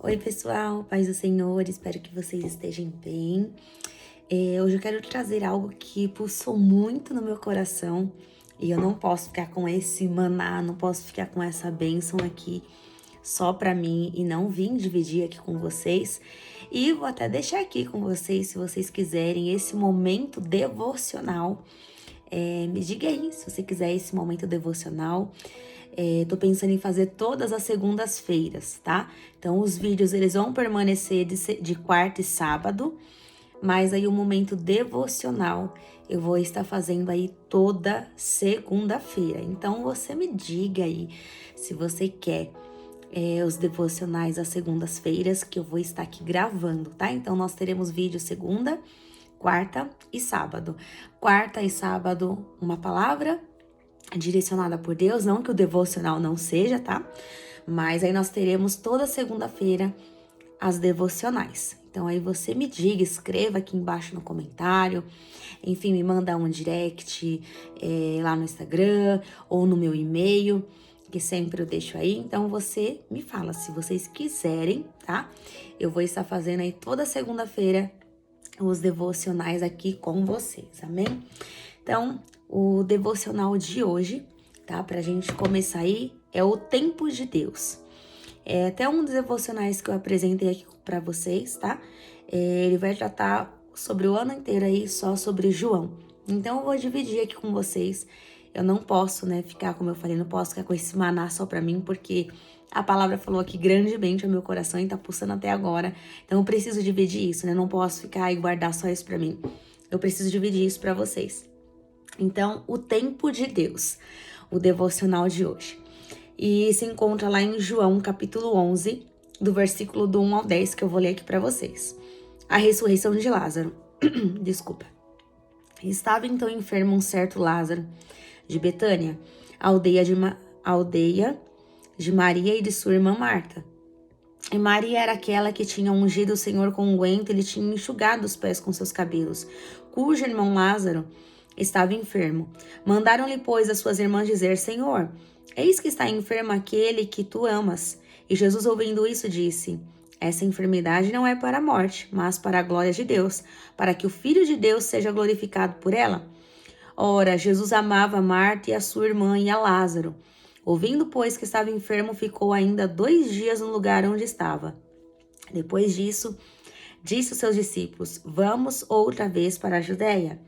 Oi, pessoal, paz do Senhor, espero que vocês estejam bem. Hoje eu quero trazer algo que pulsou muito no meu coração e eu não posso ficar com esse maná, não posso ficar com essa bênção aqui só pra mim e não vim dividir aqui com vocês. E vou até deixar aqui com vocês, se vocês quiserem, esse momento devocional. Me diga aí se você quiser esse momento devocional. Tô pensando em fazer todas as segundas-feiras, tá? Então, os vídeos, eles vão permanecer de quarta e sábado, mas aí o momento devocional eu vou estar fazendo aí toda segunda-feira. Então, você me diga aí se você quer os devocionais às segundas-feiras, que eu vou estar aqui gravando, tá? Então, nós teremos vídeo segunda, quarta e sábado. Quarta e sábado, uma palavra direcionada por Deus, não que o devocional não seja, tá? Mas aí nós teremos toda segunda-feira as devocionais. Então aí você me diga, escreva aqui embaixo no comentário, enfim, me manda um direct lá no Instagram ou no meu e-mail, que sempre eu deixo aí. Então você me fala, se vocês quiserem, tá? Eu vou estar fazendo aí toda segunda-feira os devocionais aqui com vocês, amém? Então, o devocional de hoje, tá? Pra gente começar aí, é o tempo de Deus. É até um dos devocionais que eu apresentei aqui pra vocês, tá? Ele vai tratar sobre o ano inteiro aí, só sobre João. Então, eu vou dividir aqui com vocês. Eu não posso, né, ficar, como eu falei, não posso ficar com esse maná só pra mim, porque a palavra falou aqui grandemente ao meu coração e tá pulsando até agora. Então, eu preciso dividir isso, né? Não posso ficar e guardar só isso pra mim. Eu preciso dividir isso pra vocês. Então, o tempo de Deus, o devocional de hoje. E se encontra lá em João, capítulo 11, do versículo do 1 ao 10, que eu vou ler aqui para vocês. A ressurreição de Lázaro. Desculpa. Estava então enfermo um certo Lázaro, de Betânia, aldeia de Maria e de sua irmã Marta. E Maria era aquela que tinha ungido o Senhor com unguento, ele tinha enxugado os pés com seus cabelos, cujo irmão Lázaro estava enfermo. Mandaram-lhe, pois, as suas irmãs dizer: Senhor, eis que está enfermo aquele que tu amas. E Jesus, ouvindo isso, disse: Essa enfermidade não é para a morte, mas para a glória de Deus, para que o Filho de Deus seja glorificado por ela. Ora, Jesus amava a Marta e a sua irmã e a Lázaro. Ouvindo, pois, que estava enfermo, ficou ainda 2 dias no lugar onde estava. Depois disso, disse aos seus discípulos: Vamos outra vez para a Judéia.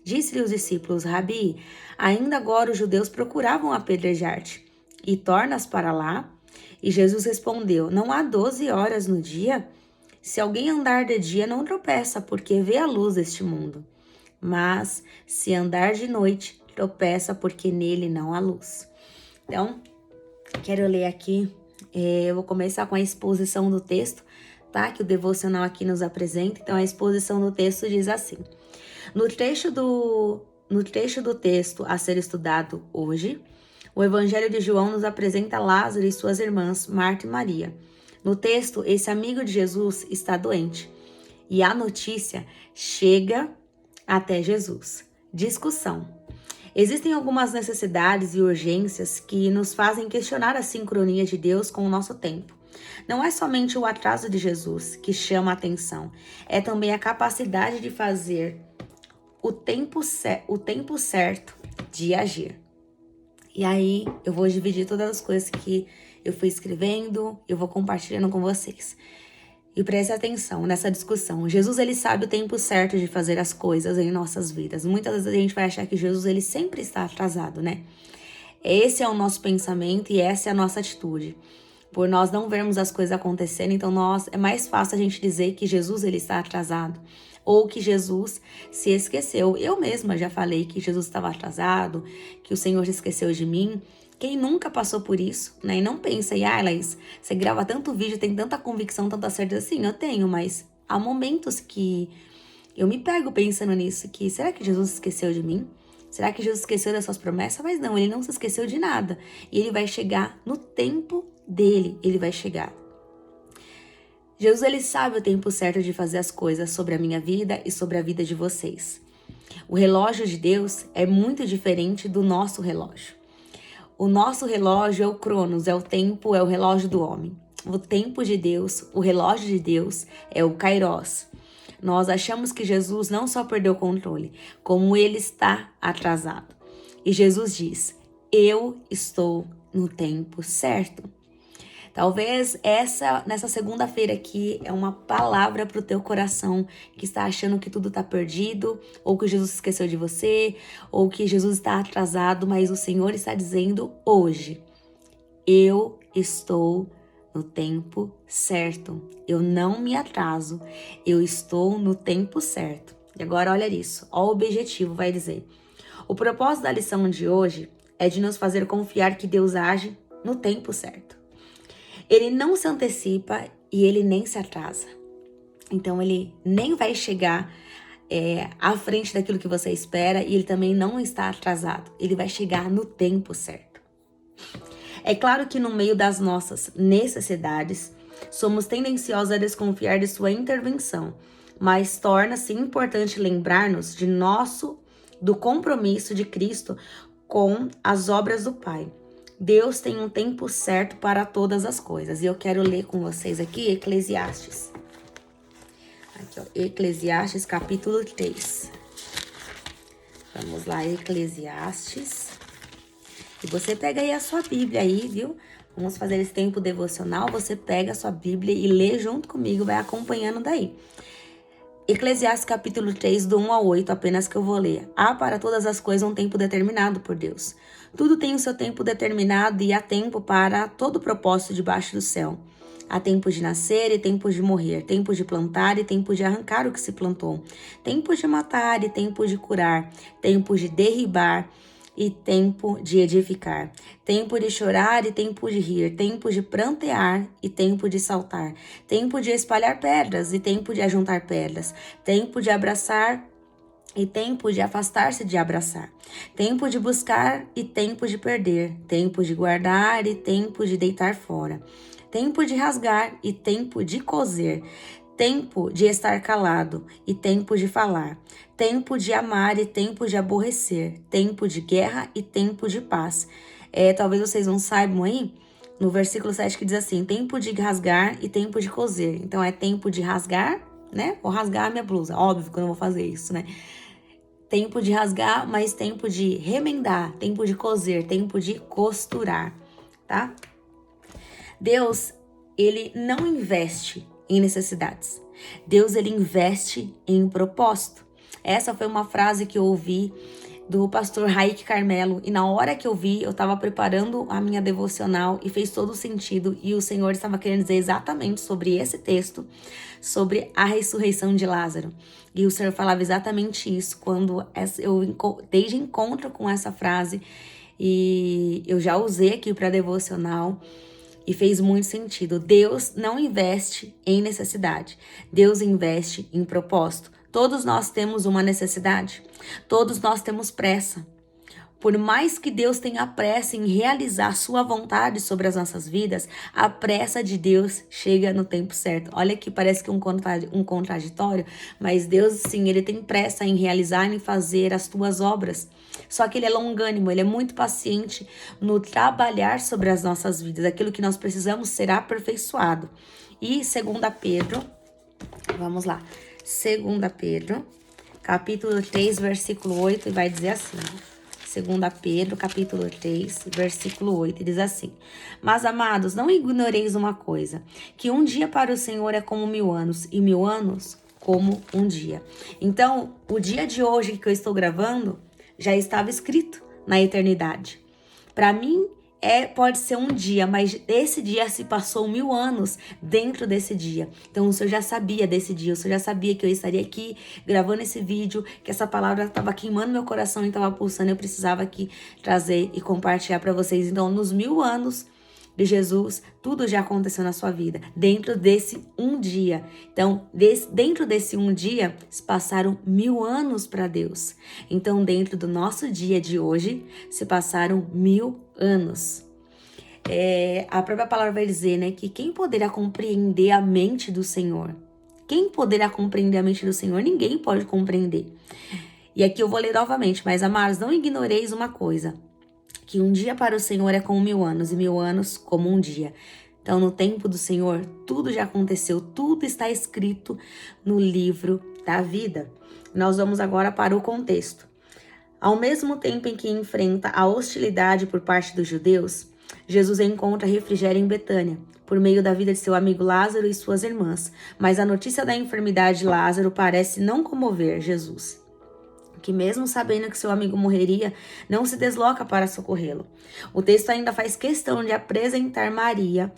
Disse-lhe os discípulos: Rabi, ainda agora os judeus procuravam apedrejar-te, e tornas para lá? E Jesus respondeu: Não há 12 horas no dia? Se alguém andar de dia, não tropeça, porque vê a luz deste mundo. Mas, se andar de noite, tropeça, porque nele não há luz. Então, quero ler aqui, eu vou começar com a exposição do texto, tá? Que o devocional aqui nos apresenta. Então, a exposição do texto diz assim: No trecho do texto a ser estudado hoje, o Evangelho de João nos apresenta Lázaro e suas irmãs, Marta e Maria. No texto, esse amigo de Jesus está doente e a notícia chega até Jesus. Discussão. Existem algumas necessidades e urgências que nos fazem questionar a sincronia de Deus com o nosso tempo. Não é somente o atraso de Jesus que chama a atenção, é também a capacidade de fazer o tempo certo de agir. E aí eu vou dividir todas as coisas que eu fui escrevendo, eu vou compartilhando com vocês. E preste atenção nessa discussão. Jesus, ele sabe o tempo certo de fazer as coisas em nossas vidas. Muitas vezes a gente vai achar que Jesus, ele sempre está atrasado, né? Esse é o nosso pensamento e essa é a nossa atitude. Por nós não vermos as coisas acontecendo, então é mais fácil a gente dizer que Jesus, ele está atrasado. Ou que Jesus se esqueceu. Eu mesma já falei que Jesus estava atrasado, que o Senhor se esqueceu de mim. Quem nunca passou por isso, né? E não pensa, Laís, você grava tanto vídeo, tem tanta convicção, tanta certeza. Sim, eu tenho, mas há momentos que eu me pego pensando nisso, que será que Jesus se esqueceu de mim? Será que Jesus esqueceu das suas promessas? Mas não, ele não se esqueceu de nada. E ele vai chegar no tempo dele, ele vai chegar. Jesus, ele sabe o tempo certo de fazer as coisas sobre a minha vida e sobre a vida de vocês. O relógio de Deus é muito diferente do nosso relógio. O nosso relógio é o Cronos, é o tempo, é o relógio do homem. O tempo de Deus, o relógio de Deus é o Kairos. Nós achamos que Jesus não só perdeu o controle, como ele está atrasado. E Jesus diz: eu estou no tempo certo. Talvez nessa segunda-feira aqui é uma palavra para o teu coração que está achando que tudo está perdido, ou que Jesus esqueceu de você, ou que Jesus está atrasado, mas o Senhor está dizendo hoje: eu estou no tempo certo. Eu não me atraso, eu estou no tempo certo. E agora olha isso, ó, o objetivo vai dizer. O propósito da lição de hoje é de nos fazer confiar que Deus age no tempo certo. Ele não se antecipa e ele nem se atrasa. Então ele nem vai chegar à frente daquilo que você espera e ele também não está atrasado. Ele vai chegar no tempo certo. É claro que no meio das nossas necessidades, somos tendenciosos a desconfiar de sua intervenção, mas torna-se importante lembrar-nos do compromisso de Cristo com as obras do Pai. Deus tem um tempo certo para todas as coisas. E eu quero ler com vocês aqui Eclesiastes. Aqui, ó, Eclesiastes capítulo 3. Vamos lá, Eclesiastes. E você pega aí a sua Bíblia aí, viu? Vamos fazer esse tempo devocional. Você pega a sua Bíblia e lê junto comigo, vai acompanhando daí. Eclesiastes capítulo 3, do 1 ao 8, apenas que eu vou ler. Há para todas as coisas um tempo determinado por Deus. Tudo tem o seu tempo determinado e há tempo para todo propósito debaixo do céu. Há tempo de nascer e tempo de morrer, tempo de plantar e tempo de arrancar o que se plantou, tempo de matar e tempo de curar, tempo de derribar e tempo de edificar, tempo de chorar e tempo de rir, tempo de prantear e tempo de saltar, tempo de espalhar pedras e tempo de ajuntar pedras, tempo de abraçar e tempo de afastar-se de abraçar, tempo de buscar e tempo de perder, tempo de guardar e tempo de deitar fora, tempo de rasgar e tempo de coser, tempo de estar calado e tempo de falar, tempo de amar e tempo de aborrecer, tempo de guerra e tempo de paz. Talvez vocês não saibam aí, no versículo 7 que diz assim, tempo de rasgar e tempo de coser. Então é tempo de rasgar, né? Vou rasgar a minha blusa, óbvio que eu não vou fazer isso, né? Tempo de rasgar, mas tempo de remendar, tempo de coser, tempo de costurar, tá? Deus, ele não investe em necessidades. Deus, ele investe em propósito. Essa foi uma frase que eu ouvi do pastor Raik Carmelo, e na hora que eu vi, eu estava preparando a minha devocional e fez todo sentido, e o Senhor estava querendo dizer exatamente sobre esse texto, sobre a ressurreição de Lázaro. E o Senhor falava exatamente isso quando eu dei de encontro com essa frase, e eu já usei aqui para devocional, e fez muito sentido. Deus não investe em necessidade. Deus investe em propósito. Todos nós temos uma necessidade. Todos nós temos pressa. Por mais que Deus tenha pressa em realizar sua vontade sobre as nossas vidas, a pressa de Deus chega no tempo certo. Olha que parece que um contraditório, mas Deus, sim, ele tem pressa em realizar e em fazer as tuas obras. Só que ele é longânimo, ele é muito paciente no trabalhar sobre as nossas vidas. Aquilo que nós precisamos será aperfeiçoado. E 2 Pedro, vamos lá, 2 Pedro, capítulo 3, versículo 8, e vai dizer assim, 2 Pedro, capítulo 3, versículo 8, diz assim: Mas, amados, não ignoreis uma coisa, que um dia para o Senhor é como 1000 anos, e 1000 anos como um dia. Então, o dia de hoje que eu estou gravando já estava escrito na eternidade. Para mim, pode ser um dia, mas esse dia se passou 1000 anos dentro desse dia. Então o Senhor já sabia desse dia, o Senhor já sabia que eu estaria aqui gravando esse vídeo, que essa palavra estava queimando meu coração e estava pulsando, eu precisava aqui trazer e compartilhar para vocês. Então, nos 1000 anos de Jesus, tudo já aconteceu na sua vida, dentro desse um dia. Então, dentro desse um dia, se passaram 1000 anos para Deus. Então, dentro do nosso dia de hoje, se passaram 1000 anos. A própria palavra vai dizer, né, que quem poderá compreender a mente do Senhor? Quem poderá compreender a mente do Senhor? Ninguém pode compreender. E aqui eu vou ler novamente, mas amados, não ignoreis uma coisa, que um dia para o Senhor é como 1000 anos, e 1000 anos como um dia. Então, no tempo do Senhor, tudo já aconteceu, tudo está escrito no livro da vida. Nós vamos agora para o contexto. Ao mesmo tempo em que enfrenta a hostilidade por parte dos judeus, Jesus encontra refrigério em Betânia, por meio da vida de seu amigo Lázaro e suas irmãs. Mas a notícia da enfermidade de Lázaro parece não comover Jesus, que mesmo sabendo que seu amigo morreria, não se desloca para socorrê-lo. O texto ainda faz questão de apresentar Maria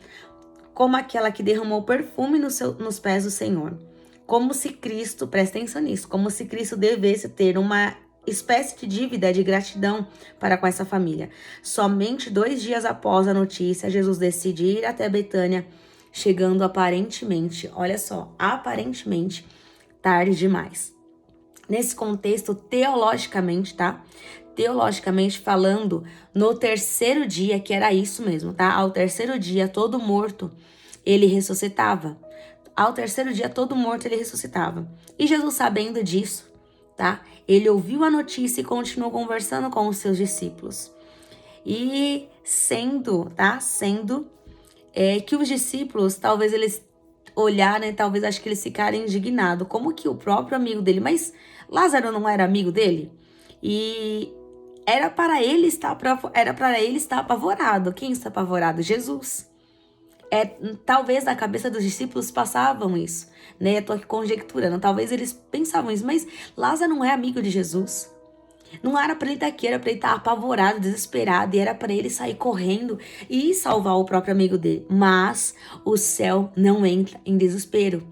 como aquela que derramou perfume nos pés do Senhor. Como se Cristo, presta atenção nisso, como se Cristo devesse ter uma espécie de dívida de gratidão para com essa família. Somente 2 dias após a notícia, Jesus decide ir até Betânia, chegando aparentemente, olha só, aparentemente tarde demais. Nesse contexto, teologicamente, tá? Teologicamente falando, no terceiro dia, que era isso mesmo, tá? Ao terceiro dia, todo morto, ele ressuscitava. Ao terceiro dia, todo morto, ele ressuscitava. E Jesus, sabendo disso, tá? Ele ouviu a notícia e continuou conversando com os seus discípulos. E sendo que os discípulos, talvez eles olharem, talvez acho que eles ficarem indignados. Como que o próprio amigo dele, mas Lázaro não era amigo dele? E era para ele estar apavorado. Quem está apavorado? Jesus. Talvez na cabeça dos discípulos passavam isso, né? Eu tô aqui conjecturando. Talvez eles pensavam isso, mas Lázaro não é amigo de Jesus. Não era para ele estar aqui, era para ele estar apavorado, desesperado, e era para ele sair correndo e salvar o próprio amigo dele. Mas o céu não entra em desespero.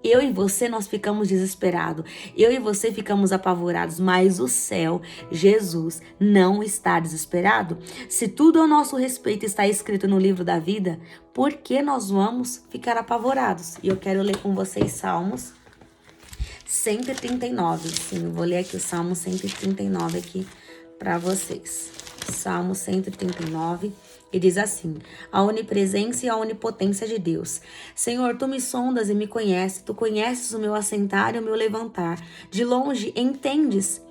Eu e você, nós ficamos desesperados. Eu e você ficamos apavorados. Mas o céu, Jesus, não está desesperado. Se tudo ao nosso respeito está escrito no livro da vida, por que nós vamos ficar apavorados? E eu quero ler com vocês Salmos 139. Sim, eu vou ler aqui o Salmo 139 aqui para vocês. Salmo 139. E diz assim: a onipresença e a onipotência de Deus. Senhor, tu me sondas e me conheces, tu conheces o meu assentar e o meu levantar. De longe entendes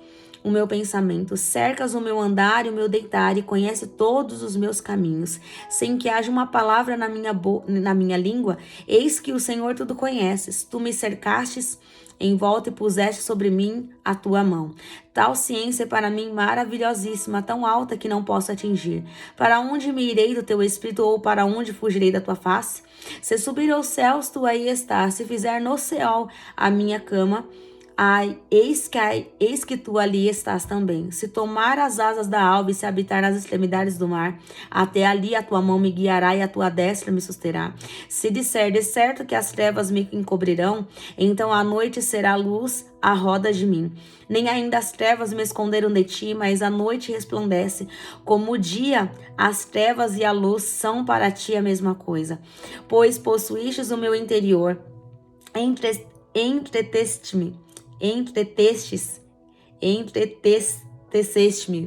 o meu pensamento, cercas o meu andar e o meu deitar e conhece todos os meus caminhos. Sem que haja uma palavra na minha língua, eis que o Senhor tudo conheces. Tu me cercastes em volta e puseste sobre mim a tua mão. Tal ciência é para mim maravilhosíssima, tão alta que não posso atingir. Para onde me irei do teu espírito, ou para onde fugirei da tua face? Se subir aos céus, tu aí estás. Se fizer no céu a minha cama, eis que tu ali estás também. Se tomar as asas da alva e se habitar nas extremidades do mar, até ali a tua mão me guiará e a tua destra me susterá. Se disser de certo que as trevas me encobrirão, então a noite será luz à roda de mim. Nem ainda as trevas me esconderam de ti, mas a noite resplandece. Como o dia, as trevas e a luz são para ti a mesma coisa. Pois possuístes o meu interior, entreteceste-me,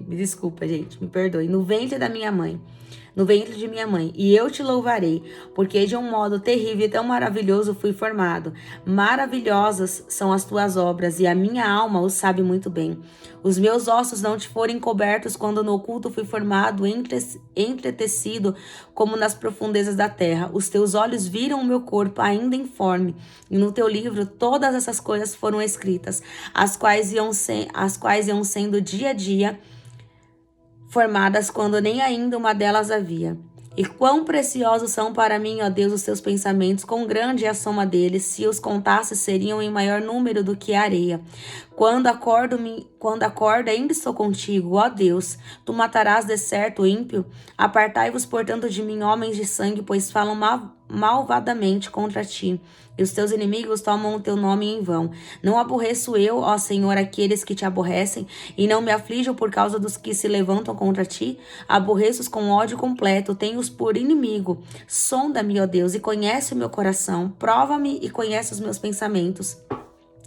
me desculpa, gente, me perdoe, no ventre de minha mãe, e eu te louvarei, porque de um modo terrível e tão maravilhoso fui formado. Maravilhosas são as tuas obras, e a minha alma o sabe muito bem. Os meus ossos não te foram cobertos quando no oculto fui formado, entretecido como nas profundezas da terra. Os teus olhos viram o meu corpo ainda informe, e no teu livro todas essas coisas foram escritas, as quais iam sendo dia a dia formadas quando nem ainda uma delas havia. E quão preciosos são para mim, ó Deus, os teus pensamentos, quão grande é a soma deles, se os contasse seriam em maior número do que a areia. Quando acordo, ainda estou contigo, ó Deus. Tu matarás de certo o ímpio? Apartai-vos, portanto, de mim, homens de sangue, pois falam malvadamente contra ti, e os teus inimigos tomam o teu nome em vão. Não aborreço eu, ó Senhor, aqueles que te aborrecem, e não me aflijo por causa dos que se levantam contra ti? Aborreço-os com ódio completo, tenho-os por inimigo. Sonda-me, ó Deus, e conhece o meu coração. Prova-me e conhece os meus pensamentos.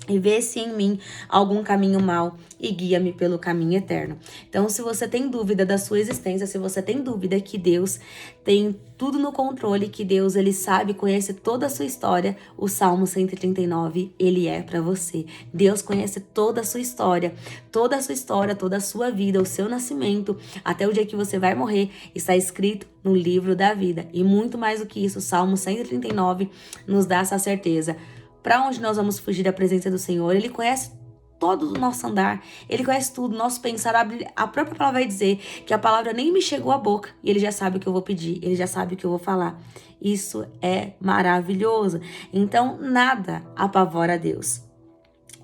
e vê se em mim algum caminho mau e guia-me pelo caminho eterno. Então, se você tem dúvida da sua existência, se você tem dúvida que Deus tem tudo no controle, que Deus, ele sabe, conhece toda a sua história, o Salmo 139, ele é para você. Deus conhece toda a sua história, toda a sua história, toda a sua vida, o seu nascimento, até o dia que você vai morrer, está escrito no livro da vida. E muito mais do que isso, o Salmo 139 nos dá essa certeza. Para onde nós vamos fugir da presença do Senhor? Ele conhece todo o nosso andar, ele conhece tudo, nosso pensar. A própria palavra vai dizer que a palavra nem me chegou à boca e ele já sabe o que eu vou pedir, ele já sabe o que eu vou falar. Isso é maravilhoso. Então, nada apavora Deus.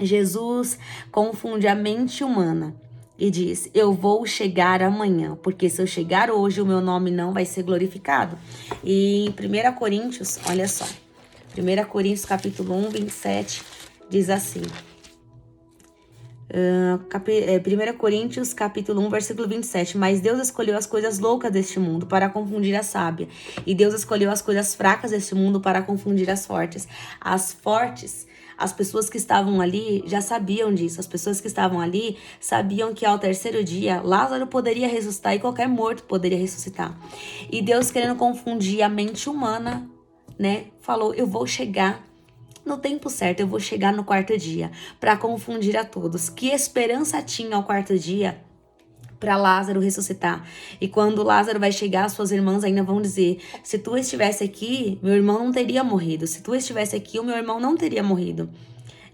Jesus confunde a mente humana e diz: eu vou chegar amanhã, porque se eu chegar hoje, o meu nome não vai ser glorificado. E em 1 Coríntios, olha só. 1 Coríntios capítulo 1, 27, diz assim. 1 Coríntios capítulo 1, versículo 27. Mas Deus escolheu as coisas loucas deste mundo para confundir a sábia. E Deus escolheu as coisas fracas deste mundo para confundir as fortes. As fortes, as pessoas que estavam ali já sabiam disso. As pessoas que estavam ali sabiam que ao terceiro dia Lázaro poderia ressuscitar e qualquer morto poderia ressuscitar. E Deus, querendo confundir a mente humana, né, falou: eu vou chegar no tempo certo, eu vou chegar no quarto dia, para confundir a todos. Que esperança tinha ao quarto dia para Lázaro ressuscitar? E quando Lázaro vai chegar, suas irmãs ainda vão dizer: se tu estivesse aqui, meu irmão não teria morrido. Se tu estivesse aqui, o meu irmão não teria morrido.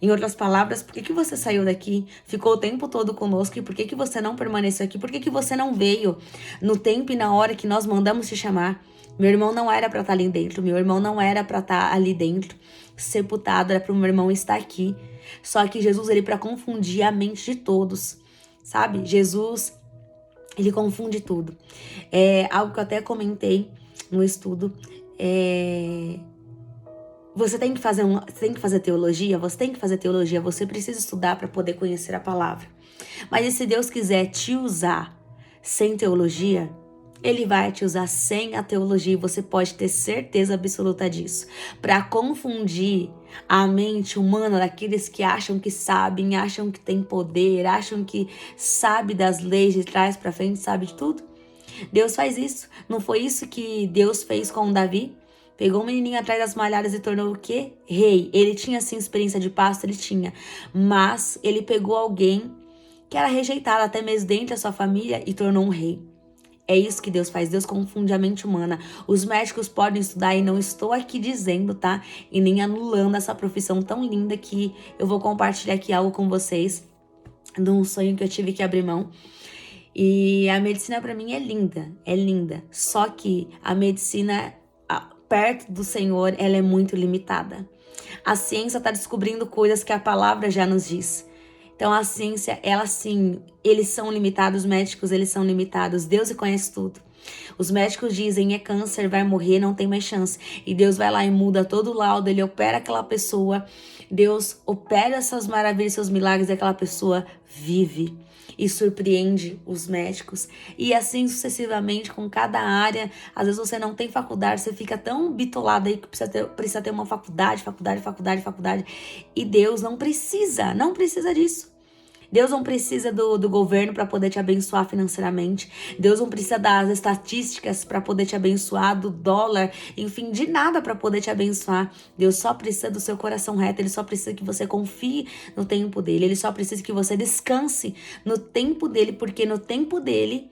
Em outras palavras, por que você saiu daqui? Ficou o tempo todo conosco e por que você não permaneceu aqui? Por que você não veio no tempo e na hora que nós mandamos te chamar? Meu irmão não era para estar ali dentro, meu irmão não era para estar ali dentro, sepultado, era para o meu irmão estar aqui. Só que Jesus, ele para confundir a mente de todos, sabe? Jesus, ele confunde tudo. É algo que eu até comentei no estudo. Você tem que fazer teologia, você precisa estudar para poder conhecer a palavra. Mas e se Deus quiser te usar sem teologia, ele vai te usar sem a teologia, e você pode ter certeza absoluta disso. Para confundir a mente humana daqueles que acham que sabem, acham que tem poder, acham que sabe das leis de trás para frente, sabe de tudo. Deus faz isso. Não foi isso que Deus fez com Davi? Pegou um menininho atrás das malhadas e tornou o quê? Rei. Ele tinha sim experiência de pasto, ele tinha. Mas ele pegou alguém que era rejeitado até mesmo dentro da sua família e tornou um rei. É isso que Deus faz. Deus confunde a mente humana. Os médicos podem estudar e não estou aqui dizendo, tá? E nem anulando essa profissão tão linda que eu vou compartilhar aqui algo com vocês de um sonho que eu tive que abrir mão. E a medicina para mim é linda, é linda. Só que a medicina perto do Senhor, ela é muito limitada. A ciência está descobrindo coisas que a palavra já nos diz. Então a ciência, ela sim, eles são limitados, os médicos, eles são limitados. Deus conhece tudo. Os médicos dizem: é câncer, vai morrer, não tem mais chance. E Deus vai lá e muda todo o laudo, ele opera aquela pessoa. Deus opera essas maravilhas, seus milagres, e aquela pessoa vive e surpreende os médicos. E assim sucessivamente com cada área. Às vezes você não tem faculdade, você fica tão bitolado aí que precisa ter uma faculdade. E Deus não precisa disso. Deus não precisa do governo para poder te abençoar financeiramente. Deus não precisa das estatísticas para poder te abençoar, do dólar, enfim, de nada para poder te abençoar. Deus só precisa do seu coração reto, ele só precisa que você confie no tempo dele, ele só precisa que você descanse no tempo dele, porque no tempo dele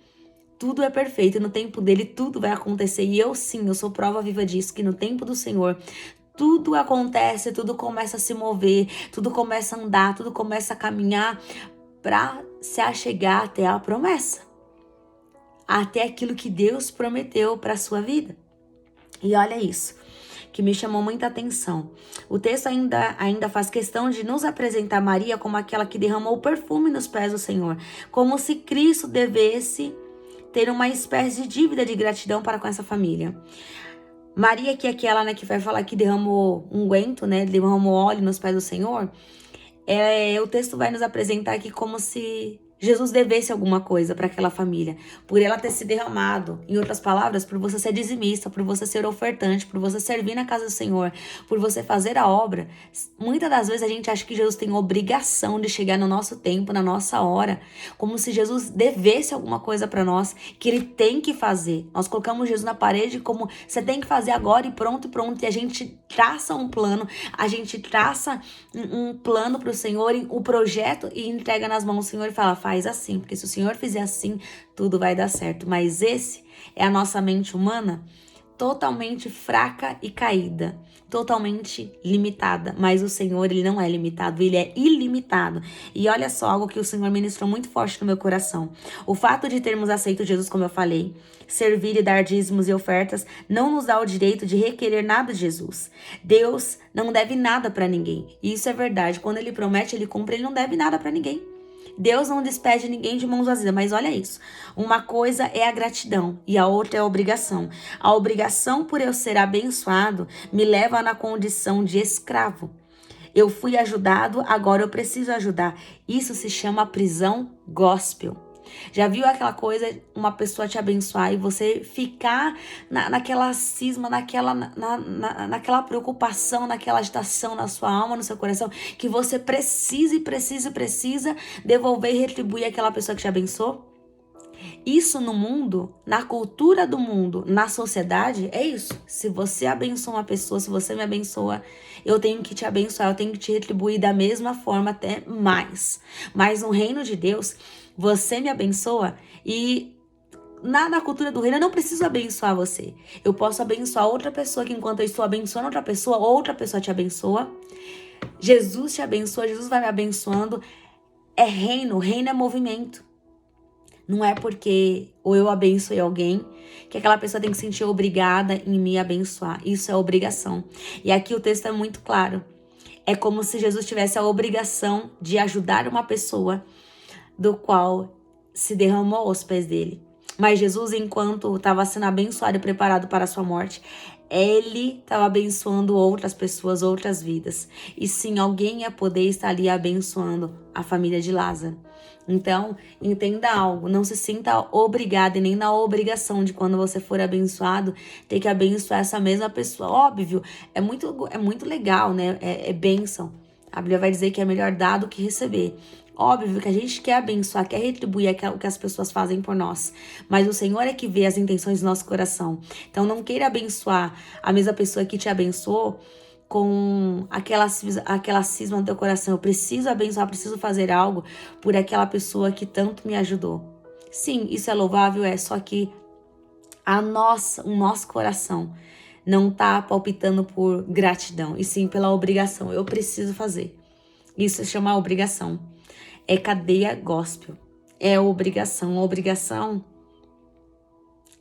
tudo é perfeito, no tempo dele tudo vai acontecer. E eu sim, eu sou prova viva disso, que no tempo do Senhor tudo acontece, tudo começa a se mover, tudo começa a andar, tudo começa a caminhar para se achegar até a promessa, até aquilo que Deus prometeu para a sua vida. E olha isso, que me chamou muita atenção. O texto ainda faz questão de nos apresentar Maria como aquela que derramou perfume nos pés do Senhor, como se Cristo devesse ter uma espécie de dívida de gratidão para com essa família. Maria, que é aquela, né, que vai falar que derramou unguento, né, derramou óleo nos pés do Senhor, o texto vai nos apresentar aqui como se Jesus devesse alguma coisa para aquela família, por ela ter se derramado. Em outras palavras, por você ser dizimista, por você ser ofertante, por você servir na casa do Senhor, por você fazer a obra. Muitas das vezes a gente acha que Jesus tem obrigação de chegar no nosso tempo, na nossa hora, como se Jesus devesse alguma coisa para nós, que ele tem que fazer. Nós colocamos Jesus na parede como você tem que fazer agora e pronto, e a gente traça um plano, a gente traça um plano para o Senhor, o projeto, e entrega nas mãos do Senhor e fala, faz assim, porque se o Senhor fizer assim, tudo vai dar certo. Mas esse é a nossa mente humana, totalmente fraca e caída, totalmente limitada. Mas o Senhor, ele não é limitado, ele é ilimitado. E olha só, algo que o Senhor ministrou muito forte no meu coração. O fato de termos aceito Jesus, como eu falei, servir e dar dízimos e ofertas, não nos dá o direito de requerer nada de Jesus. Deus não deve nada para ninguém. E isso é verdade. Quando ele promete, ele cumpre, ele não deve nada para ninguém. Deus não despede ninguém de mãos vazias, mas olha isso. Uma coisa é a gratidão e a outra é a obrigação. A obrigação por eu ser abençoado me leva na condição de escravo. Eu fui ajudado, agora eu preciso ajudar. Isso se chama prisão gospel. Já viu aquela coisa, uma pessoa te abençoar e você ficar naquela cisma, naquela preocupação, naquela agitação na sua alma, no seu coração, que você precisa devolver e retribuir aquela pessoa que te abençoou? Isso no mundo, na cultura do mundo, na sociedade, é isso. Se você abençoa uma pessoa, se você me abençoa, eu tenho que te abençoar, eu tenho que te retribuir da mesma forma, até mais. Mas no reino de Deus, você me abençoa e na cultura do reino eu não preciso abençoar você. Eu posso abençoar outra pessoa, que enquanto eu estou abençoando outra pessoa te abençoa. Jesus te abençoa, Jesus vai me abençoando. É reino é movimento. Não é porque ou eu abençoei alguém que aquela pessoa tem que se sentir obrigada em me abençoar. Isso é obrigação. E aqui o texto é muito claro. É como se Jesus tivesse a obrigação de ajudar uma pessoa do qual se derramou aos pés dele. Mas Jesus, enquanto estava sendo abençoado e preparado para a sua morte, ele estava abençoando outras pessoas, outras vidas. E sim, alguém ia poder estar ali abençoando a família de Lázaro. Então, entenda algo, não se sinta obrigado e nem na obrigação de quando você for abençoado, ter que abençoar essa mesma pessoa. Óbvio, é muito legal, né? É bênção. A Bíblia vai dizer que é melhor dar do que receber. Óbvio que a gente quer abençoar, quer retribuir o que as pessoas fazem por nós. Mas o Senhor é que vê as intenções do nosso coração. Então não queira abençoar a mesma pessoa que te abençoou com aquela cisma no teu coração. Eu preciso abençoar, preciso fazer algo por aquela pessoa que tanto me ajudou. Sim, isso é louvável, só que o nosso coração não tá palpitando por gratidão, e sim pela obrigação. Eu preciso fazer. Isso se chama obrigação. É cadeia gospel. É obrigação. Obrigação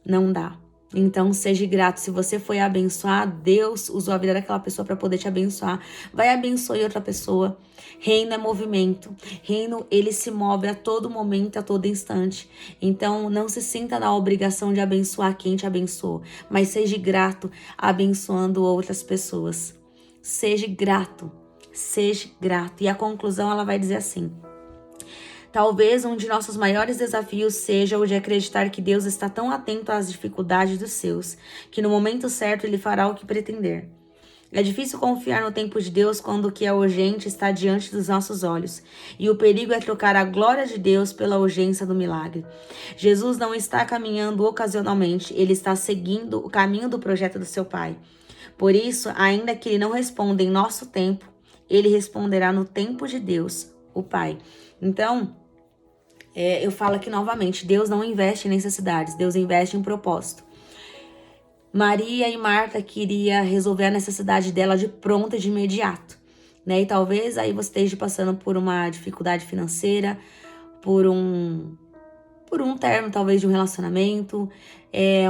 não dá. Então, seja grato. Se você foi abençoado, Deus usou a vida daquela pessoa para poder te abençoar. Vai abençoar outra pessoa. Reino é movimento. Reino, ele se move a todo momento, a todo instante. Então, não se sinta na obrigação de abençoar quem te abençoou, mas seja grato abençoando outras pessoas. Seja grato. Seja grato. E a conclusão, ela vai dizer assim: talvez um de nossos maiores desafios seja o de acreditar que Deus está tão atento às dificuldades dos seus, que no momento certo Ele fará o que pretender. É difícil confiar no tempo de Deus quando o que é urgente está diante dos nossos olhos, e o perigo é trocar a glória de Deus pela urgência do milagre. Jesus não está caminhando ocasionalmente, Ele está seguindo o caminho do projeto do seu Pai. Por isso, ainda que Ele não responda em nosso tempo, Ele responderá no tempo de Deus, o Pai. Então, eu falo aqui novamente, Deus não investe em necessidades, Deus investe em propósito. Maria e Marta queriam resolver a necessidade dela de pronto e de imediato, né? E talvez aí você esteja passando por uma dificuldade financeira, por um término talvez de um relacionamento,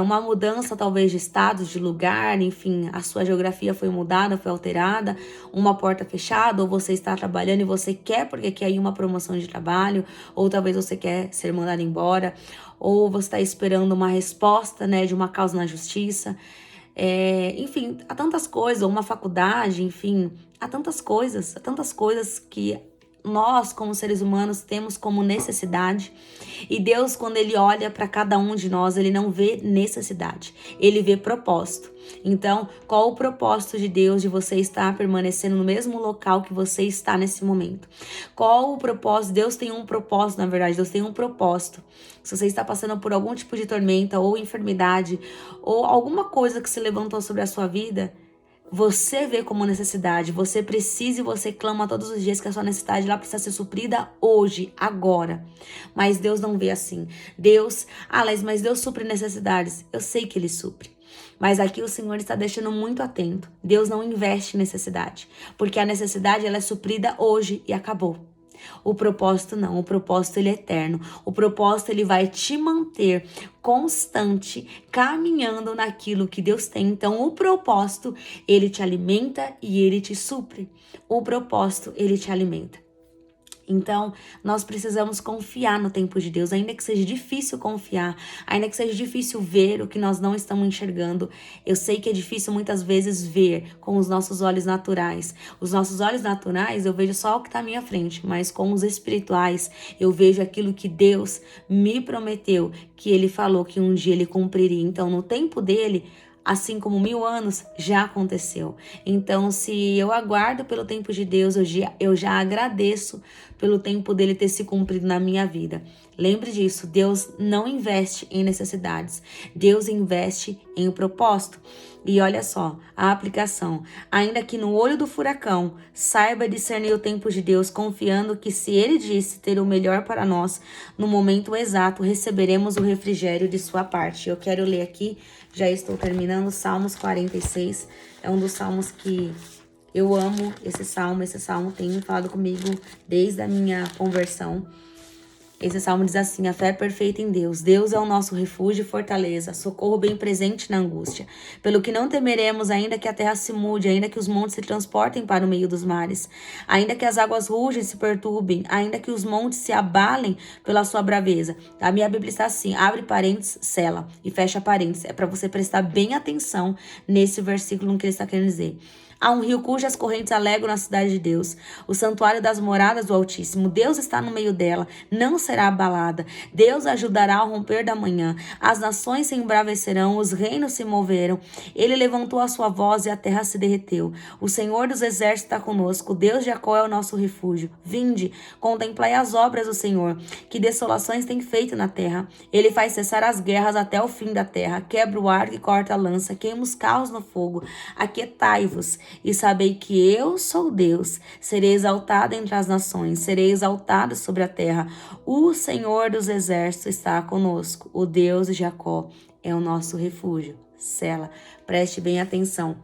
uma mudança talvez de status, de lugar, enfim, a sua geografia foi mudada, foi alterada, uma porta fechada, ou você está trabalhando e você quer porque quer ir uma promoção de trabalho, ou talvez você quer ser mandado embora, ou você está esperando uma resposta, né, de uma causa na justiça. Enfim, há tantas coisas, ou uma faculdade, enfim, há tantas coisas que nós, como seres humanos, temos como necessidade. E Deus, quando Ele olha para cada um de nós, Ele não vê necessidade, Ele vê propósito. Então, qual o propósito de Deus de você estar permanecendo no mesmo local que você está nesse momento? Qual o propósito? Deus tem um propósito, na verdade, Deus tem um propósito. Se você está passando por algum tipo de tormenta ou enfermidade ou alguma coisa que se levantou sobre a sua vida, você vê como necessidade, você precisa e você clama todos os dias que a sua necessidade lá precisa ser suprida hoje, agora. Mas Deus não vê assim. Mas Deus supre necessidades. Eu sei que Ele supre. Mas aqui o Senhor está deixando muito atento. Deus não investe em necessidade, porque a necessidade ela é suprida hoje e acabou. O propósito não, o propósito ele é eterno. O propósito ele vai te manter constante, caminhando naquilo que Deus tem. Então o propósito ele te alimenta e ele te supre. O propósito ele te alimenta. Então, nós precisamos confiar no tempo de Deus, ainda que seja difícil confiar, ainda que seja difícil ver o que nós não estamos enxergando. Eu sei que é difícil muitas vezes ver com os nossos olhos naturais. Os nossos olhos naturais, eu vejo só o que está à minha frente, mas com os espirituais, eu vejo aquilo que Deus me prometeu, que Ele falou que um dia Ele cumpriria. Então, no tempo dele, assim como 1000 anos, já aconteceu. Então, se eu aguardo pelo tempo de Deus, eu já agradeço pelo tempo dele ter se cumprido na minha vida. Lembre disso, Deus não investe em necessidades, Deus investe em um propósito. E olha só, a aplicação. Ainda que no olho do furacão, saiba discernir o tempo de Deus, confiando que se Ele disse ter o melhor para nós, no momento exato, receberemos o refrigério de sua parte. Eu quero ler aqui, já estou terminando, Salmos 46. É um dos salmos que eu amo, esse salmo tem falado comigo desde a minha conversão. Esse salmo diz assim: a fé é perfeita em Deus. Deus é o nosso refúgio e fortaleza, socorro bem presente na angústia. Pelo que não temeremos, ainda que a terra se mude, ainda que os montes se transportem para o meio dos mares, ainda que as águas rugem e se perturbem, ainda que os montes se abalem pela sua braveza. A minha Bíblia está assim, abre parênteses, sela e fecha parênteses. É para você prestar bem atenção nesse versículo no que ele está querendo dizer. Há um rio cujas correntes alegram na cidade de Deus, o santuário das moradas do Altíssimo. Deus está no meio dela, não será abalada. Deus ajudará ao romper da manhã. As nações se embravecerão, os reinos se moveram. Ele levantou a sua voz e a terra se derreteu. O Senhor dos exércitos está conosco. Deus de Jacó é o nosso refúgio. Vinde, contemplai as obras do Senhor, que desolações tem feito na terra. Ele faz cessar as guerras até o fim da terra. Quebra o arco e corta a lança, queima os carros no fogo. Aquietai-vos e sabei que eu sou Deus, serei exaltado entre as nações, serei exaltado sobre a terra. O Senhor dos exércitos está conosco, o Deus de Jacó é o nosso refúgio. Sela, preste bem atenção.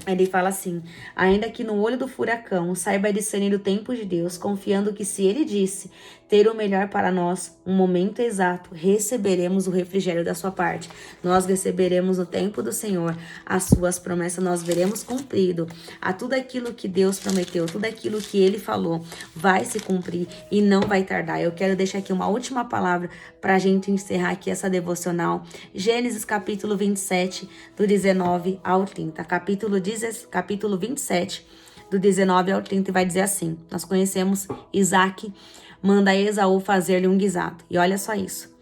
Ele fala assim: ainda que no olho do furacão, saiba discernir o tempo de Deus, confiando que se Ele disse ter o melhor para nós, um momento exato, receberemos o refrigério da sua parte. Nós receberemos no tempo do Senhor as suas promessas, nós veremos cumprido. A tudo aquilo que Deus prometeu, tudo aquilo que Ele falou, vai se cumprir e não vai tardar. Eu quero deixar aqui uma última palavra para a gente encerrar aqui essa devocional. Gênesis capítulo 27, do 19 ao 30. Capítulo 27, do 19 ao 30, vai dizer assim: nós conhecemos Isaac, manda Esaú fazer-lhe um guisado. E olha só isso.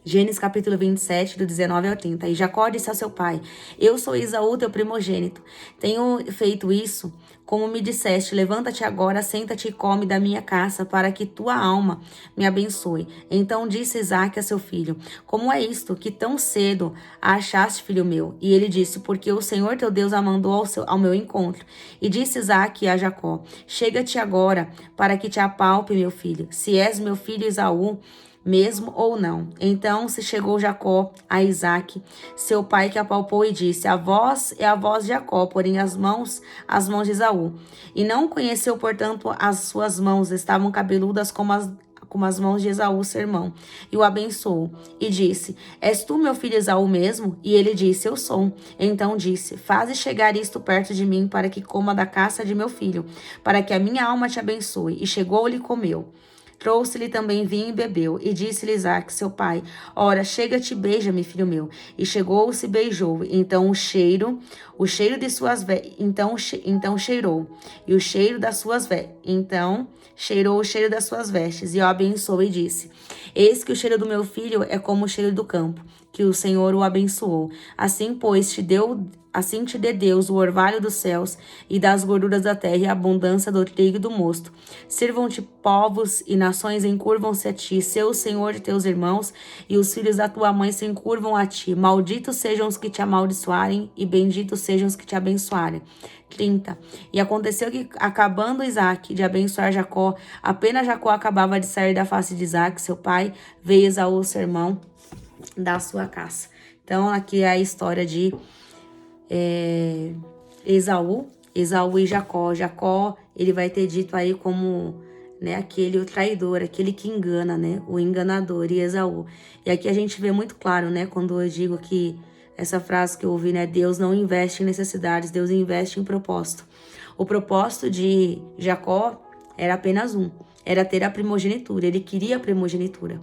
Gênesis capítulo 27, do 19 ao 30. E Jacó disse ao seu pai: eu sou Esaú, teu primogênito. Tenho feito isso, como me disseste. Levanta-te agora, senta-te e come da minha caça, para que tua alma me abençoe. Então disse Isaque a seu filho: como é isto, que tão cedo a achaste, filho meu? E ele disse: porque o Senhor teu Deus a mandou ao meu encontro. E disse Isaque a Jacó: chega-te agora, para que te apalpe, meu filho, se és meu filho Esaú, mesmo ou não. Então se chegou Jacó a Isaque, seu pai, que apalpou e disse: a voz é a voz de Jacó, porém as mãos de Esaú. E não conheceu, portanto, as suas mãos, estavam cabeludas como as mãos de Esaú, seu irmão. E o abençoou e disse: és tu meu filho Esaú mesmo? E ele disse: eu sou. Então disse: faze chegar isto perto de mim, para que coma da caça de meu filho, para que a minha alma te abençoe. E chegou-lhe e comeu. Trouxe-lhe também vinho e bebeu, e disse-lhe Isaque, seu pai, ora, chega-te, beija-me, filho meu. E chegou-se e beijou. Então o cheiro de suas vestes, então cheirou, e o cheiro das suas vestes, então cheirou o cheiro das suas vestes, e o abençoou e disse, eis que o cheiro do meu filho é como o cheiro do campo, que o Senhor o abençoou. Assim, pois, assim te dê Deus o orvalho dos céus e das gorduras da terra e a abundância do trigo e do mosto. Sirvam-te povos e nações, encurvam-se a ti, seu o Senhor de teus irmãos, e os filhos da tua mãe se encurvam a ti. Malditos sejam os que te amaldiçoarem, e benditos sejam os que te abençoarem. 30. E aconteceu que, acabando Isaque de abençoar Jacó, apenas Jacó acabava de sair da face de Isaque, seu pai, veio Esaú, seu irmão, da sua caça. Então, aqui é a história de Esaú e Jacó. Jacó, ele vai ter dito aí como, né, aquele o traidor, aquele que engana, né, o enganador, e Esaú. E aqui a gente vê muito claro, né, quando eu digo que essa frase que eu ouvi, né, Deus não investe em necessidades, Deus investe em propósito. O propósito de Jacó era apenas um, era ter a primogenitura, ele queria a primogenitura.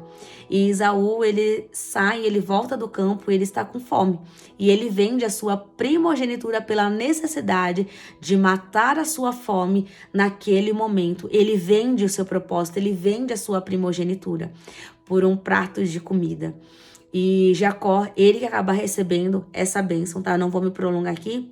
E Esaú, ele sai, ele volta do campo, ele está com fome. E ele vende a sua primogenitura pela necessidade de matar a sua fome naquele momento. Ele vende o seu propósito, ele vende a sua primogenitura por um prato de comida. E Jacó, ele que acaba recebendo essa bênção, tá? Não vou me prolongar aqui,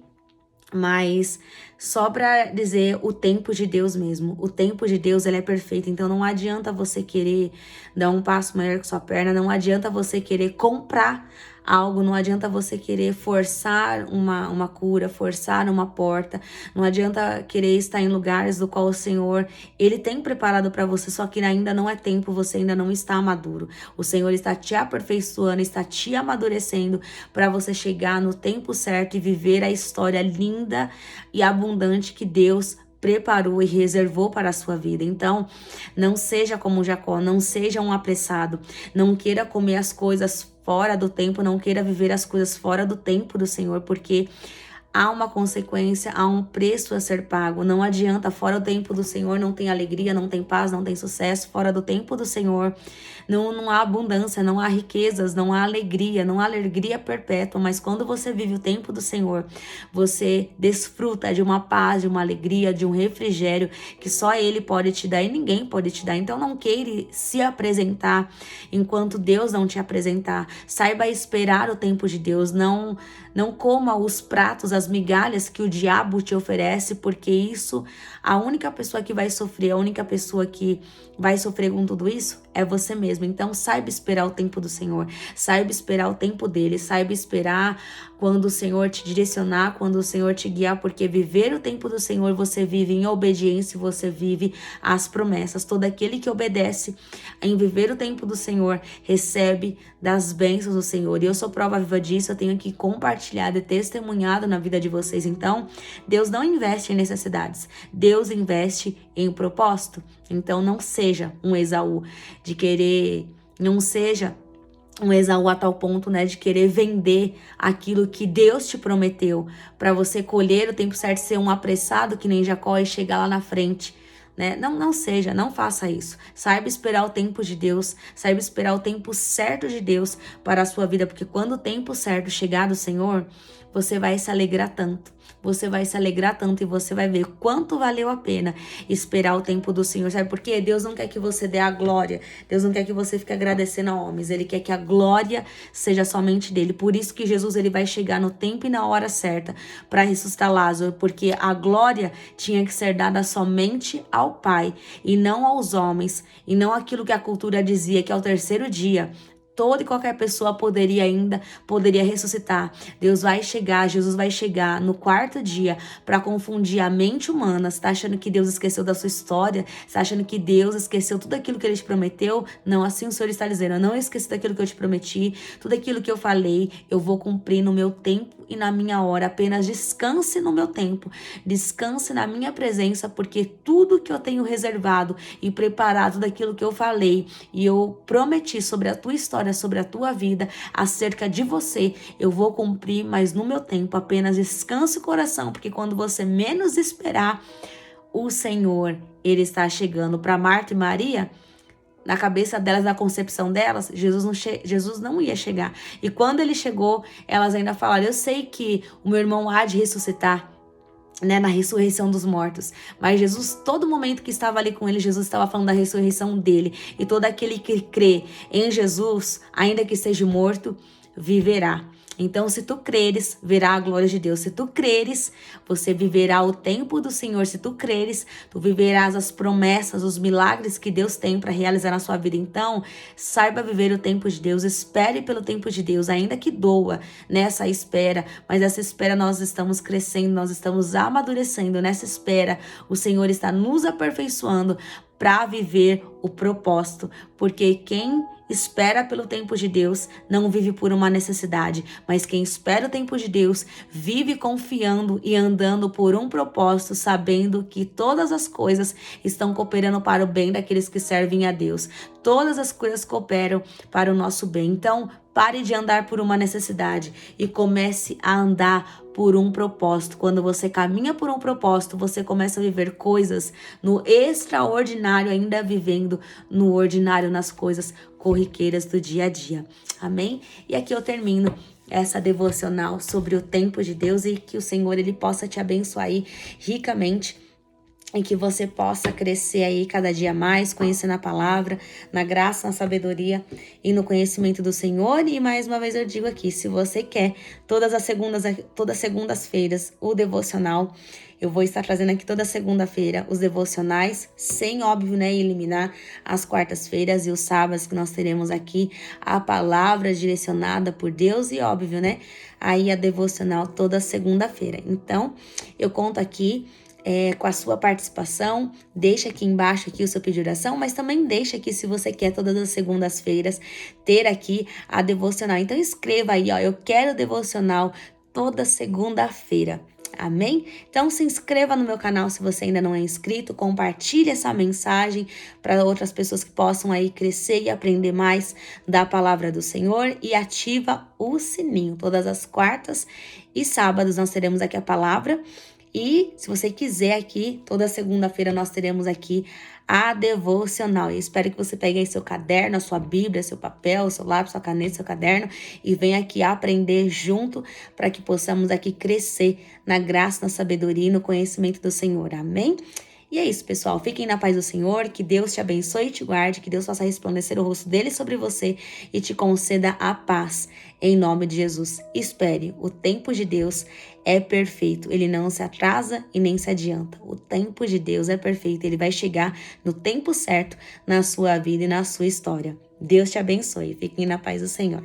mas só para dizer o tempo de Deus mesmo. O tempo de Deus, ele é perfeito. Então não adianta você querer dar um passo maior que sua perna. Não adianta você querer comprar algo. Não adianta você querer forçar uma cura, forçar uma porta. Não adianta querer estar em lugares do qual o Senhor, ele tem preparado para você. Só que ainda não é tempo, você ainda não está maduro. O Senhor está te aperfeiçoando, está te amadurecendo para você chegar no tempo certo e viver a história linda e abundante que Deus preparou e reservou para a sua vida. Então, não seja como Jacó, não seja um apressado, não queira comer as coisas fora do tempo, não queira viver as coisas fora do tempo do Senhor, porque há uma consequência, há um preço a ser pago. Não adianta, fora do tempo do Senhor não tem alegria, não tem paz, não tem sucesso. Fora do tempo do Senhor não há abundância, não há riquezas, não há alegria perpétua. Mas quando você vive o tempo do Senhor, você desfruta de uma paz, de uma alegria, de um refrigério que só Ele pode te dar e ninguém pode te dar. Então não queira se apresentar enquanto Deus não te apresentar. Saiba esperar o tempo de Deus, não coma os pratos, as migalhas que o diabo te oferece, porque isso, a única pessoa que vai sofrer, a única pessoa que vai sofrer com tudo isso é você mesmo. Então saiba esperar o tempo do Senhor, saiba esperar o tempo dele, saiba esperar quando o Senhor te direcionar, quando o Senhor te guiar, porque viver o tempo do Senhor, você vive em obediência, você vive as promessas. Todo aquele que obedece em viver o tempo do Senhor, recebe das bênçãos do Senhor. E eu sou prova viva disso, eu tenho aqui compartilhado e testemunhado na vida de vocês. Então, Deus não investe em necessidades, Deus investe em propósito. Então, não seja um Esaú de querer, não seja um Esaú a tal ponto, né, de querer vender aquilo que Deus te prometeu para você colher o tempo certo, ser um apressado que nem Jacó e chegar lá na frente, né? Não faça isso. Saiba esperar o tempo de Deus, saiba esperar o tempo certo de Deus para a sua vida, porque quando o tempo certo chegar do Senhor, você vai se alegrar tanto. Você vai se alegrar tanto e você vai ver quanto valeu a pena esperar o tempo do Senhor. Sabe por quê? Deus não quer que você dê a glória. Deus não quer que você fique agradecendo a homens. Ele quer que a glória seja somente dele. Por isso que Jesus, ele vai chegar no tempo e na hora certa para ressuscitar Lázaro. Porque a glória tinha que ser dada somente ao Pai e não aos homens. E não aquilo que a cultura dizia, que ao terceiro dia toda e qualquer pessoa poderia ressuscitar. Deus vai chegar, Jesus vai chegar no quarto dia para confundir a mente humana. Você tá achando que Deus esqueceu da sua história? Você tá achando que Deus esqueceu tudo aquilo que Ele te prometeu? Não, assim o Senhor está dizendo, eu não esqueci daquilo que eu te prometi, tudo aquilo que eu falei, eu vou cumprir no meu tempo e na minha hora. Apenas descanse no meu tempo, descanse na minha presença, porque tudo que eu tenho reservado e preparado daquilo que eu falei e eu prometi sobre a tua história, sobre a tua vida, acerca de você, eu vou cumprir, mas no meu tempo. Apenas descanse o coração, porque quando você menos esperar, o Senhor, ele está chegando. Para Marta e Maria, na cabeça delas, na concepção delas, Jesus não ia chegar. E quando ele chegou, elas ainda falaram: eu sei que o meu irmão há de ressuscitar, né, na ressurreição dos mortos. Mas Jesus, todo momento que estava ali com ele, Jesus estava falando da ressurreição dele. E todo aquele que crê em Jesus, ainda que esteja morto, viverá. Então, se tu creres, verá a glória de Deus. Se tu creres, você viverá o tempo do Senhor. Se tu creres, tu viverás as promessas, os milagres que Deus tem para realizar na sua vida. Então, saiba viver o tempo de Deus. Espere pelo tempo de Deus, ainda que doa nessa espera. Mas essa espera nós estamos crescendo, nós estamos amadurecendo. Nessa espera, o Senhor está nos aperfeiçoando para viver o propósito. Porque quem espera pelo tempo de Deus não vive por uma necessidade, mas quem espera o tempo de Deus vive confiando e andando por um propósito, sabendo que todas as coisas estão cooperando para o bem daqueles que servem a Deus. Todas as coisas cooperam para o nosso bem. Então, pare de andar por uma necessidade e comece a andar por um propósito. Quando você caminha por um propósito, você começa a viver coisas no extraordinário, ainda vivendo no ordinário, nas coisas corriqueiras do dia a dia. Amém? E aqui eu termino essa devocional sobre o tempo de Deus e que o Senhor ele possa te abençoar aí ricamente e que você possa crescer aí cada dia mais, conhecendo a palavra, na graça, na sabedoria e no conhecimento do Senhor. E mais uma vez eu digo aqui, se você quer todas segundas-feiras o devocional, eu vou estar trazendo aqui toda segunda-feira os devocionais, sem óbvio, né, eliminar as quartas-feiras e os sábados que nós teremos aqui a palavra direcionada por Deus e óbvio, né, aí a devocional toda segunda-feira. Então, eu conto aqui com a sua participação, deixa aqui embaixo aqui o seu pedido de oração, mas também deixa aqui se você quer todas as segundas-feiras ter aqui a devocional. Então escreva aí, ó, eu quero devocional toda segunda-feira. Amém? Então se inscreva no meu canal se você ainda não é inscrito, compartilhe essa mensagem para outras pessoas que possam aí crescer e aprender mais da palavra do Senhor e ativa o sininho. Todas as quartas e sábados nós teremos aqui a palavra. E se você quiser aqui, toda segunda-feira nós teremos aqui a devocional. Eu espero que você pegue aí seu caderno, a sua Bíblia, seu papel, seu lápis, sua caneta, seu caderno e venha aqui aprender junto para que possamos aqui crescer na graça, na sabedoria e no conhecimento do Senhor. Amém? E é isso, pessoal. Fiquem na paz do Senhor, que Deus te abençoe e te guarde, que Deus faça resplandecer o rosto dele sobre você e te conceda a paz. Em nome de Jesus, espere. O tempo de Deus é perfeito. Ele não se atrasa e nem se adianta. O tempo de Deus é perfeito. Ele vai chegar no tempo certo na sua vida e na sua história. Deus te abençoe. Fiquem na paz do Senhor.